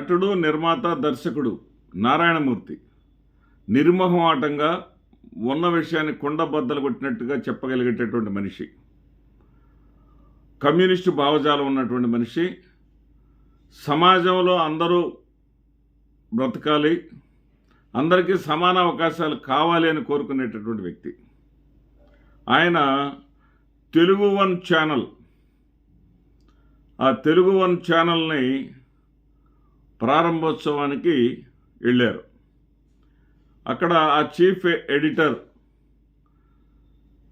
నటుడు, నిర్మాత, దర్శకుడు నారాయణమూర్తి నిర్మోహమాటంగా ఉన్న విషయాన్ని కుండబద్దలు కొట్టినట్టుగా చెప్పగలిగేటటువంటి మనిషి, కమ్యూనిస్టు భావజాలం ఉన్నటువంటి మనిషి, సమాజంలో అందరూ బ్రతకాలి, అందరికీ సమాన అవకాశాలు కావాలి అని కోరుకునేటటువంటి వ్యక్తి. ఆయన తెలుగు వన్ ఛానల్, ఆ తెలుగు వన్ ఛానల్ని ప్రారంభోత్సవానికి వెళ్ళారు. అక్కడ ఆ చీఫ్ ఎడిటర్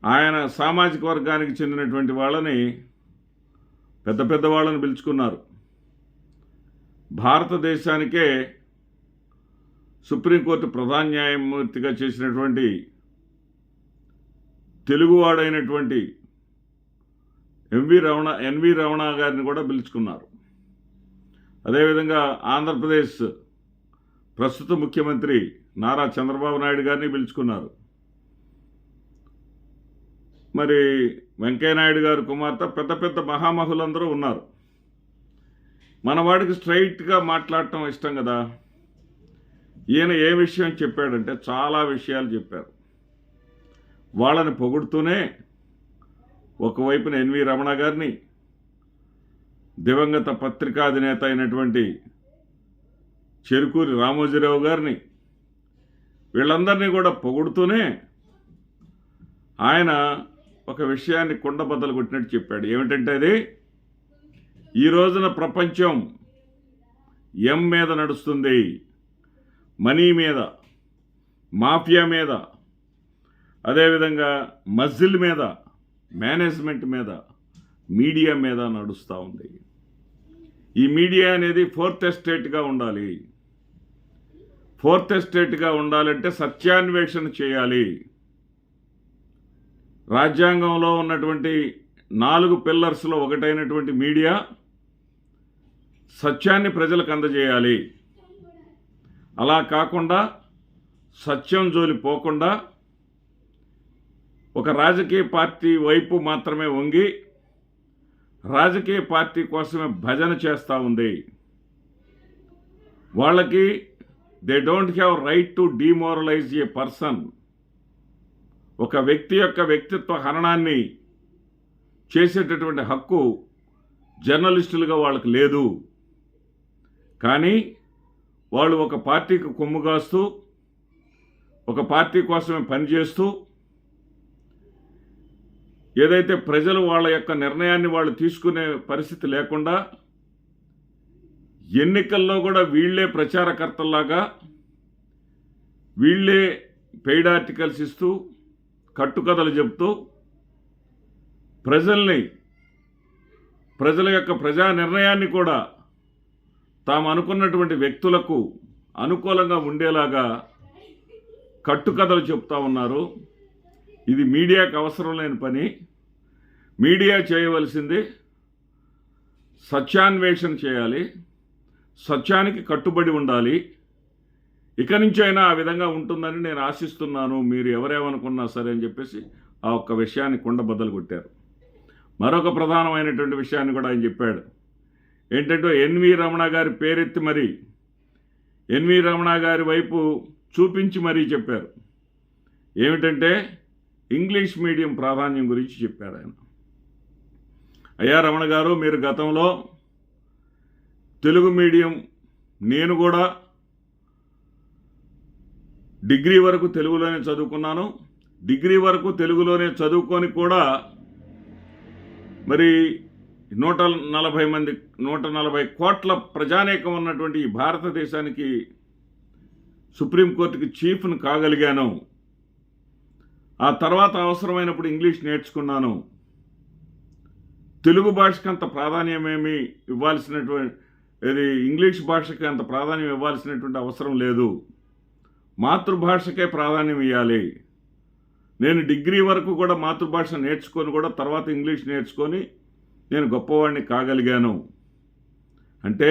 ఆయన సామాజిక వర్గానికి చెందినటువంటి వాళ్ళని, పెద్ద పెద్ద వాళ్ళని పిలుచుకున్నారు. భారతదేశానికే సుప్రీంకోర్టు ప్రధాన న్యాయమూర్తిగా చేసినటువంటి తెలుగువాడైనటువంటి ఎన్వి రమణ గారిని కూడా పిలుచుకున్నారు. అదేవిధంగా ఆంధ్రప్రదేశ్ ప్రస్తుత ముఖ్యమంత్రి నారా చంద్రబాబు నాయుడు గారిని పిలుచుకున్నారు. మరి వెంకయ్యనాయుడు గారు కుమార్తె, పెద్ద పెద్ద మహామహులందరూ ఉన్నారు. మన వాడికి స్ట్రైట్గా మాట్లాడటం ఇష్టం కదా. ఈయన ఏ విషయం చెప్పాడంటే చాలా విషయాలు చెప్పారు. వాళ్ళని పొగుడుతూనే ఒకవైపున ఎన్వి రమణ గారిని, దివంగత పత్రికాధినేత అయినటువంటి చెరుకూరి రామోజీరావు గారిని, వీళ్ళందరినీ కూడా పొగుడుతూనే ఆయన ఒక విషయాన్ని కుండబద్దలు కొట్టినట్టు చెప్పాడు. ఏమిటంటే అది, ఈ రోజున ప్రపంచం ఎం మీద నడుస్తుంది, మనీ మీద, మాఫియా మీద, అదేవిధంగా మజిల్ మీద, మేనేజ్మెంట్ మీద, మీడియా మీద నడుస్తూ ఉంది. ఈ మీడియా అనేది ఫోర్త్ ఎస్టేట్గా ఉండాలి. ఫోర్త్ ఎస్టేట్గా ఉండాలంటే సత్యాన్వేషణ చేయాలి. రాజ్యాంగంలో ఉన్నటువంటి 4 పిల్లర్స్లో ఒకటైనటువంటి మీడియా సత్యాన్ని ప్రజలకు అందజేయాలి. అలా కాకుండా సత్యం జోలి పోకుండా ఒక రాజకీయ పార్టీ వైపు మాత్రమే వంగి రాజకీయ పార్టీ కోసమే భజన చేస్తూ ఉంది. వాళ్ళకి they don't have right to demoralise A person. ఒక వ్యక్తి యొక్క వ్యక్తిత్వ హననాన్ని చేసేటటువంటి హక్కు జర్నలిస్టులుగా వాళ్ళకి లేదు. కానీ వాళ్ళు ఒక పార్టీకి కొమ్ము కాస్తూ, ఒక పార్టీ కోసమే పనిచేస్తూ, ఏదైతే ప్రజలు వాళ్ళ యొక్క నిర్ణయాన్ని వాళ్ళు తీసుకునే పరిస్థితి లేకుండా ఎన్నికల్లో కూడా వీళ్ళే ప్రచారకర్తల్లాగా, వీళ్ళే పెయిడ్ ఆర్టికల్స్ ఇస్తూ, కట్టుకథలు చెబుతూ ప్రజల యొక్క ప్రజా నిర్ణయాన్ని కూడా తాము అనుకున్నటువంటి వ్యక్తులకు అనుకూలంగా ఉండేలాగా కట్టుకథలు చెప్తా ఉన్నారు. ఇది మీడియాకు అవసరం లేని పని. మీడియా చేయవలసింది సత్యాన్వేషణ చేయాలి, సత్యానికి కట్టుబడి ఉండాలి. ఇక నుంచి అయినా ఆ విధంగా ఉంటుందని నేను ఆశిస్తున్నాను, మీరు ఎవరేమనుకున్నా సరే అని చెప్పేసి ఆ ఒక్క విషయాన్ని కుండబద్దలు కొట్టారు. మరొక ప్రధానమైనటువంటి విషయాన్ని కూడా ఆయన చెప్పాడు. ఏంటంటే ఎన్వి రమణ గారి పేరెత్తి మరీ, ఎన్వి రమణ గారి వైపు చూపించి మరీ చెప్పారు. ఏమిటంటే ఇంగ్లీష్ మీడియం ప్రాధాన్యం గురించి చెప్పారు ఆయన. అయ్యా రమణ గారు, మీరు గతంలో తెలుగు మీడియం, నేను కూడా డిగ్రీ వరకు తెలుగులోనే చదువుకున్నాను. డిగ్రీ వరకు తెలుగులోనే చదువుకొని కూడా మరి 140 కోట్ల ప్రజానీకం ఉన్నటువంటి ఈ భారతదేశానికి సుప్రీంకోర్టుకి చీఫ్ను కాగలిగాను. ఆ తర్వాత అవసరమైనప్పుడు ఇంగ్లీష్ నేర్చుకున్నాను. తెలుగు భాషకు అంత ప్రాధాన్యమేమి ఇవ్వాల్సినటువంటి, ఇంగ్లీష్ భాషకి అంత ప్రాధాన్యం ఇవ్వాల్సినటువంటి అవసరం లేదు. మాతృభాషకే ప్రాధాన్యం ఇవ్వాలి. నేను డిగ్రీ వరకు కూడా మాతృభాష నేర్చుకొని కూడా తర్వాత ఇంగ్లీష్ నేర్చుకొని నేను గొప్పవాడిని కాగలిగాను అంటే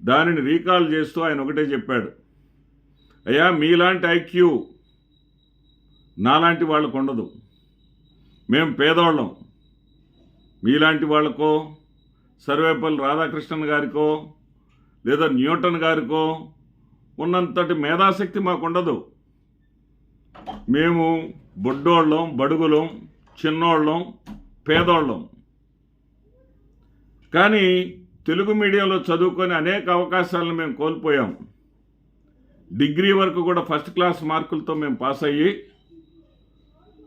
దానిని రీకాల్ చేస్తూ ఆయన ఒకటే చెప్పాడు. అయ్యా, మీలాంటి ఐక్యూ నాలాంటి వాళ్ళకు ఉండదు. మేము పేదవాళ్ళం. మీలాంటి వాళ్ళకో, సర్వేపల్లి రాధాకృష్ణన్ గారికో, లేదా న్యూటన్ గారికో ఉన్నంతటి మేధాశక్తి మాకుండదు. మేము బొడ్డోళ్ళం, బడుగులం, చిన్నోళ్ళం, పేదోళ్ళం. కానీ తెలుగు మీడియంలో చదువుకొని అనేక అవకాశాలను మేము కోల్పోయాం. డిగ్రీ వరకు కూడా ఫస్ట్ క్లాస్ మార్కులతో మేము పాస్ అయ్యి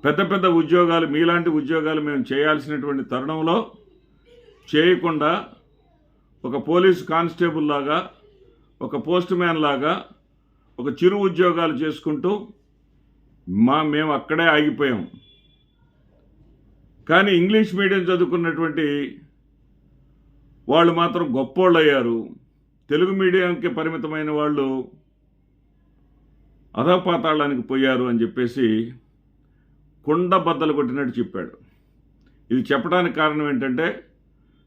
పెద్ద పెద్ద ఉద్యోగాలు, మీలాంటి ఉద్యోగాలు మేము చేయాల్సినటువంటి తరుణంలో చేయకుండా ఒక పోలీసు కానిస్టేబుల్ లాగా, ఒక పోస్ట్ మ్యాన్ లాగా, ఒక చిరు ఉద్యోగాలు చేసుకుంటూ మేము అక్కడే ఆగిపోయాం. కానీ ఇంగ్లీష్ మీడియం చదువుకున్నటువంటి వాళ్ళు మాత్రం గొప్పోళ్ళు అయ్యారు. తెలుగు మీడియంకి పరిమితమైన వాళ్ళు అధపాతాళానికి పోయారు అని చెప్పేసి కుండ బద్దలు కొట్టినట్టు చెప్పాడు. ఇది చెప్పడానికి కారణం ఏంటంటే,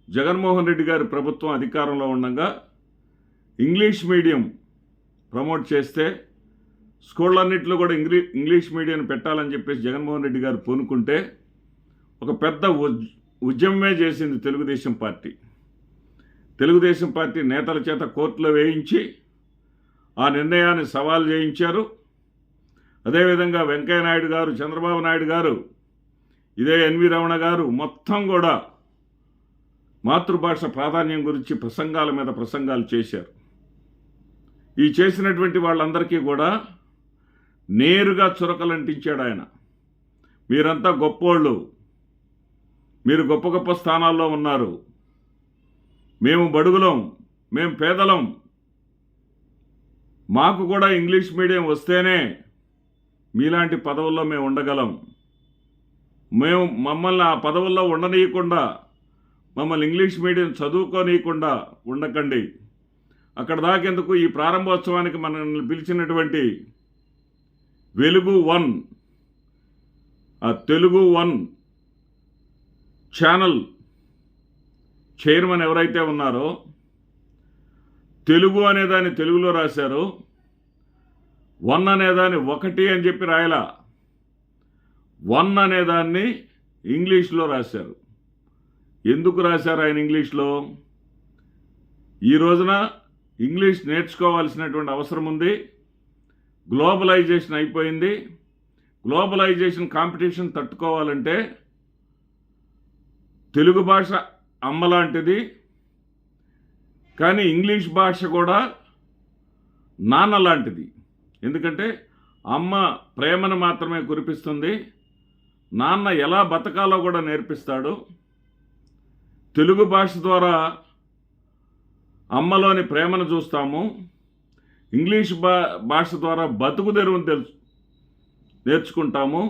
జగన్మోహన్ రెడ్డి గారి ప్రభుత్వం అధికారంలో ఉండగా ఇంగ్లీష్ మీడియం ప్రమోట్ చేస్తే స్కూళ్ళన్నింటిలో కూడా ఇంగ్లీష్ మీడియం పెట్టాలని చెప్పేసి జగన్మోహన్ రెడ్డి గారు పూనుకుంటే ఒక పెద్ద ఉద్యమమే చేసింది తెలుగుదేశం పార్టీ. తెలుగుదేశం పార్టీ నేతల చేత కోర్టులో వేయించి ఆ నిర్ణయాన్ని సవాల్ చేయించారు. అదేవిధంగా వెంకయ్య నాయుడు గారు, చంద్రబాబు నాయుడు గారు, ఇదే ఎన్వి రమణ గారు మొత్తం కూడా మాతృభాష ప్రాధాన్యం గురించి ప్రసంగాల మీద ప్రసంగాలు చేశారు. ఈ చేసినటువంటి వాళ్ళందరికీ కూడా నేరుగా చురకలంటించాడు ఆయన. మీరంతా గొప్పోళ్ళు, మీరు గొప్ప గొప్ప స్థానాల్లో ఉన్నారు, మేము బడుగులం, మేము పేదలం, మాకు కూడా ఇంగ్లీష్ మీడియం వస్తేనే మీలాంటి పదవుల్లో మేము ఉండగలం, మమ్మల్ని ఆ పదవుల్లో ఉండనీయకుండా, మమ్మల్ని ఇంగ్లీష్ మీడియం చదువుకోనీయకుండా ఉండకండి. అక్కడ దాకెందుకు, ఈ ప్రారంభోత్సవానికి మనల్ని పిలిచినటువంటి వెలుగు 1, ఆ తెలుగు 1 ఛానల్ చైర్మన్ ఎవరైతే ఉన్నారో, తెలుగు అనేదాన్ని తెలుగులో రాశారు, 1 అనేదాన్ని 1 అని చెప్పి రాయలా, 1 అనేదాన్ని ఇంగ్లీష్లో రాశారు. ఎందుకు రాశారు ఆయన ఇంగ్లీష్లో? ఈ రోజున ఇంగ్లీష్ నేర్చుకోవాల్సినటువంటి అవసరం ఉంది. గ్లోబలైజేషన్ అయిపోయింది. గ్లోబలైజేషన్ కాంపిటీషన్ తట్టుకోవాలంటే తెలుగు భాష అమ్మలాంటిది, కానీ ఇంగ్లీష్ భాష కూడా నాన్న లాంటిది. ఎందుకంటే అమ్మ ప్రేమను మాత్రమే కురిపిస్తుంది, నాన్న ఎలా బతకాలో కూడా నేర్పిస్తాడు. తెలుగు భాష ద్వారా అమ్మలోని ప్రేమను చూస్తాము, ఇంగ్లీష్ భాష ద్వారా బతుకు తెరువును నేర్చుకుంటాము.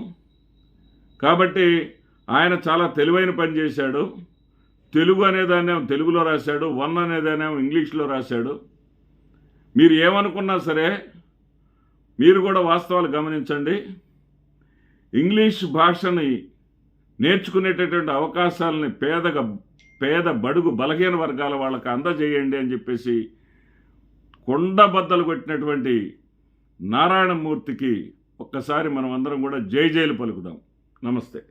కాబట్టి ఆయన చాలా తెలివైన పని చేశాడు. తెలుగు అనేదాన్నేమో తెలుగులో రాశాడు, 1 అనేదాన్నేమో ఇంగ్లీష్లో రాశాడు. మీరు ఏమనుకున్నా సరే మీరు కూడా వాస్తవాలు గమనించండి. ఇంగ్లీష్ భాషని నేర్చుకునేటటువంటి అవకాశాలని పేద బడుగు బలహీన వర్గాల వాళ్ళకి అందజేయండి అని చెప్పేసి కొండ బద్దలు కొట్టినటువంటి నారాయణమూర్తికి ఒక్కసారి మనం అందరం కూడా జై జైలు పలుకుదాం. నమస్తే.